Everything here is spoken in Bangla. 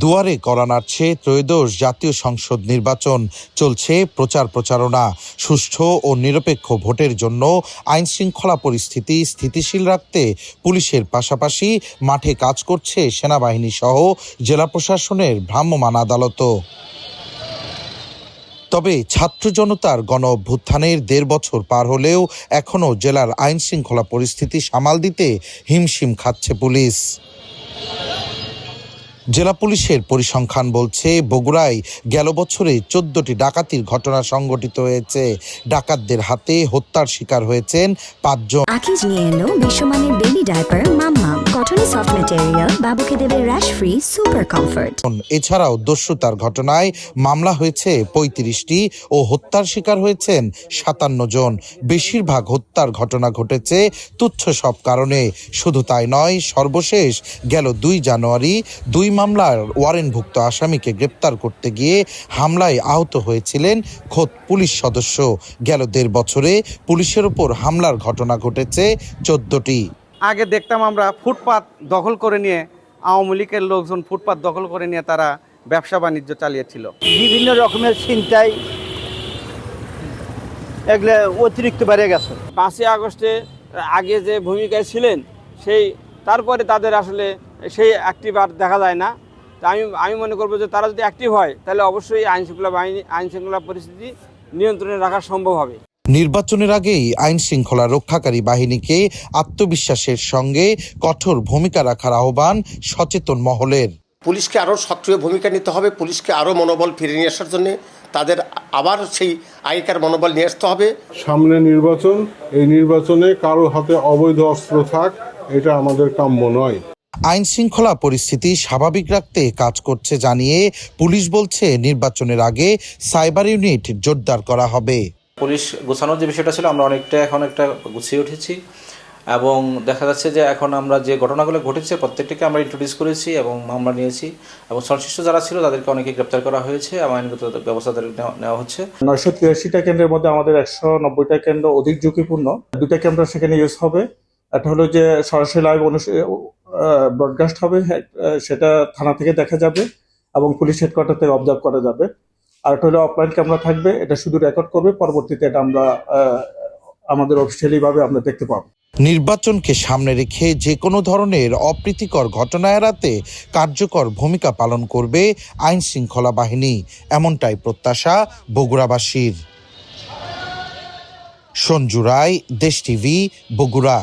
দুয়ারে করা নাড়ছে ত্রয়োদশ জাতীয় সংসদ নির্বাচন, চলছে প্রচারণা। সুষ্ঠু ও নিরপেক্ষ ভোটের জন্য আইনশৃঙ্খলা পরিস্থিতি স্থিতিশীল রাখতে পুলিশের পাশাপাশি মাঠে কাজ করছে সেনাবাহিনী সহ জেলা প্রশাসনের ভ্রাম্যমাণ আদালতও। তবে ছাত্র জনতার গণ অভ্যুত্থানের ১.৫ বছর পার হলেও এখনও জেলার আইনশৃঙ্খলা পরিস্থিতি সামাল দিতে হিমশিম খাচ্ছে পুলিশ। জেলা পুলিশের পরিসংখ্যান বলছে, বগুড়ায় গেল বছরে ১৪টি ডাকাতির ঘটনা সংঘটিত হয়েছে। ডাকাতদের হাতে হত্যার শিকার হয়েছেন ৫ জন। আকিজ নিয়ে এলো বিশ্বমানের বেবি ডায়াপার মাম্মাম, কটন সফট ম্যাটেরিয়াল, বাবুকে দেবে র্যাশ ফ্রি সুপার কমফর্ট। এছাড়াও দস্যুতার ঘটনায় মামলা হয়েছে ৩৫টি ও হত্যার শিকার হয়েছেন ৫৭ জন। বেশিরভাগ হত্যার ঘটনা ঘটেছে তুচ্ছ সব কারণে। শুধু তাই নয়, সর্বশেষ গেল ২ জানুয়ারি ২ মামলার ওয়ারেন্টভুক্ত আসামিকে গ্রেপ্তার করতে গিয়ে হামলায় আহত হয়েছিলেন খোদ পুলিশ সদস্য। গেল ১.৫ বছরে পুলিশের উপর হামলার ঘটনা ঘটেছে ১৪টি। আগে দেখতাম আমরা ফুটপাত দখল করে নিয়ে, আওয়ামী লীগের লোকজন ফুটপাত দখল করে নিয়ে তারা ব্যবসা বাণিজ্য চালিয়েছিল। বিভিন্ন রকমের ছিনতাই এগুলো অতিরিক্ত বেড়ে গেছে। ৫ই আগস্টে আগে যে ভূমিকায় ছিলেন তারপরে তাদের আসলে সেই অ্যাক্টিভ আর দেখা যায় না। তা আমি মনে করবো যে তারা যদি অ্যাক্টিভ হয় তাহলে অবশ্যই আইনশৃঙ্খলা পরিস্থিতি নিয়ন্ত্রণে রাখা সম্ভব হবে। নির্বাচনের আগেই আইন শৃঙ্খলা রক্ষাকারী বাহিনীকে আত্মবিশ্বাসের সঙ্গে কঠোর ভূমিকা রাখার আহ্বান সচেতন মহলের। পুলিশকে আরও সক্রিয় ভূমিকা নিতে হবে, পুলিশকে আরও মনোবল ফিরে নিয়ে আসার জন্য তাদের আবার সেই আগেকার মনোবল নিয়ে আসতে হবে। সামনে নির্বাচন, এই নির্বাচনে কারো হাতে অবৈধ অস্ত্র থাক, এটা আমাদের কাম্য নয়। আইন শৃঙ্খলা পরিস্থিতি স্বাভাবিক রাখতে কাজ করছে জানিয়ে পুলিশ বলছে, নির্বাচনের আগে সাইবার ইউনিট জোরদার করা হবে। পুলিশ গোছানোর যে বিষয়টা ছিল আমরা এখন একটা গুছিয়ে উঠেছি এবং দেখা যাচ্ছে যে এখন আমরা যে ঘটনাগুলো ঘটেছে প্রত্যেকটিকে আমরা ইন্ট্রোডিউস করেছি এবং মামলা নিয়েছি এবং সংশ্লিষ্ট যারা ছিল তাদেরকে অনেকে গ্রেপ্তার করা হয়েছে এবং আইনগত ব্যবস্থা নেওয়া হচ্ছে। ৯৮৩টা কেন্দ্রের মধ্যে আমাদের ১৯০টা কেন্দ্র অধিক ঝুঁকিপূর্ণ। 2টা কেন্দ্র সেখানে ইউজ হবে। একটা হলো যে সরাসরি লাইভ ব্রডকাস্ট হবে, সেটা থানা থেকে দেখা যাবে এবং পুলিশ হেডকোয়ার্টার থেকে অবজার্ভ করা যাবে। আর একটা হলো অফলাইন ক্যামেরা থাকবে, এটা শুধু রেকর্ড করবে, পরবর্তীতে এটা আমরা আমাদের অফিসিয়ালি ভাবে আমরা দেখতে পাবো। নির্বাচনকে সামনে রেখে যে কোনো ধরনের অপ্রীতিকর ঘটনা এড়াতে কার্যকর ভূমিকা পালন করবে আইন শৃঙ্খলা বাহিনী, এমনটাই প্রত্যাশা বগুড়াবাসীর। সঞ্জু রায়, দেশ টিভি, বগুড়া।